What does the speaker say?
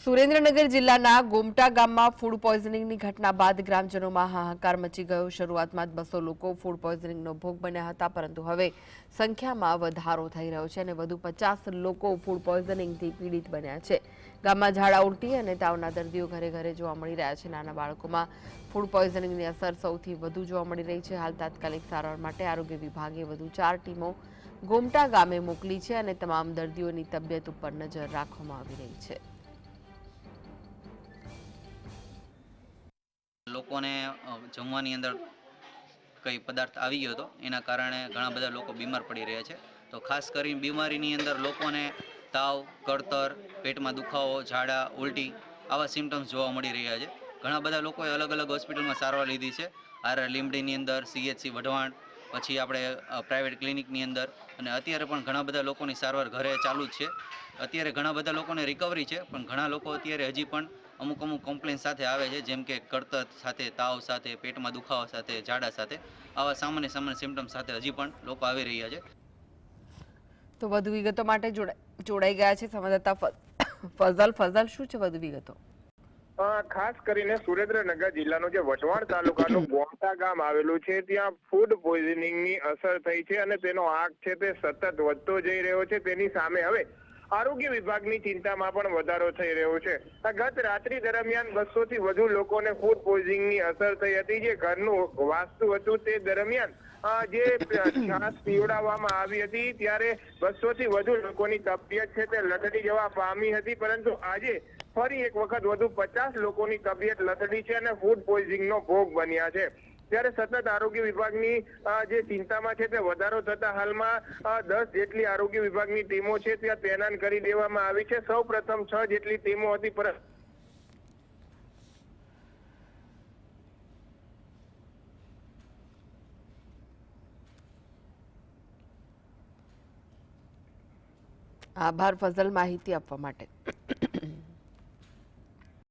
સુરેન્દ્રનગર જિલ્લાના ગોમટા ગામમાં ફૂડ પોઈઝનિંગની ઘટના બાદ ગ્રામજનોમાં હાહાકાર મચી ગયો। શરૂઆતમાં જ 200 લોકો ફૂડ પોઈઝનિંગનો ભોગ બન્યા હતા, પરંતુ હવે સંખ્યામાં વધારો થઈ રહ્યો છે અને વધુ 50 લોકો ફૂડ પોઈઝનિંગથી પીડિત બન્યા છે। ગામમાં ઝાડા ઉલટી અને તાવના દર્દીઓ ઘરે ઘરે જોવા મળી રહ્યા છે। નાના બાળકોમાં ફૂડ પોઈઝનિંગની અસર સૌથી વધુ જોવા મળી રહી છે। હાલ તાત્કાલિક સારવાર માટે આરોગ્ય વિભાગે વધુ 4 ટીમો ગોમટા ગામે મોકલી છે અને તમામ દર્દીઓની તબિયત ઉપર નજર રાખવામાં આવી રહી છે। લોકોને જમવાની અંદર કઈ પદાર્થ આવી ગયો હતો, એના કારણે ઘણા બધા લોકો બીમાર પડી રહ્યા છે। તો ખાસ કરીને બીમારીની અંદર લોકોને તાવ, કળતર, પેટમાં દુખાવો, ઝાડા, ઉલટી આવા સિમ્ટમ્સ જોવા મળી રહ્યા છે। ઘણા બધા લોકોએ અલગ અલગ હોસ્પિટલમાં સારવાર લીધી છે। આર લીમડીની અંદર, CHC વઢવાણ, પછી આપણે પ્રાઇવેટ ક્લિનિકની અંદર, અને અત્યારે પણ ઘણા બધા લોકોની સારવાર ઘરે ચાલુ જ છે। અત્યારે ઘણા બધા લોકોને રિકવરી છે, પણ ઘણા લોકો અત્યારે હજી પણ અમુક કમ્પ્લેન સાથે આવે છે, જેમ કે કળતર સાથે, તાવ સાથે, પેટમાં દુખાવા સાથે, ઝાડા સાથે, આવા સામાન્ય સિમ્ટમ સાથે હજી પણ લોકો આવી રહ્યા છે। તો વધુ વિગતો માટે જોડાઈ ગયા છે સંવાદદાતા ફઝલ, શું છે વધુ વિગતો? ખાસ કરીને સુરેન્દ્રનગર જિલ્લાનો જે વઢવાણ તાલુકાનું ગોમટા ગામ આવેલું છે, ત્યાં ફૂડ પોઈઝનિંગની અસર થઈ છે અને તેનો આંક છે તે સતત વધતો જઈ રહ્યો છે। તેની સામે હવે આરોગ્ય વિભાગની ચિંતામાં પણ વધારો થઈ રહ્યો છે। ગત રાત્રિ દરમિયાન 200 થી વધુ લોકોને ફૂડ પોઈઝનિંગની અસર થઈ હતી। જે ઘરનું વાસ્તુ હતું તે દરમિયાન જે છાશ પીવડાવવામાં આવી હતી, ત્યારે 200 થી વધુ લોકોની તબિયત છે તે લથડી જવા પામી હતી, પરંતુ આજે ફરી એક વખત વધુ 50 લોકોની તબિયત લથડી છે અને ફૂડ પોઈઝનિંગનો ભોગ બન્યા છે। ત્યારે સતત આરોગ્ય વિભાગની જે ચિંતામાં છે તે વધારો થતા હાલમાં 10 જેટલી આરોગ્ય વિભાગની ટીમો છે ત્યાં તૈનાત કરી દેવામાં આવી છે। સૌ પ્રથમ 6 જેટલી ટીમો હતી, પરંતુ આભાર ફઝલ માહિતી આપવા માટે।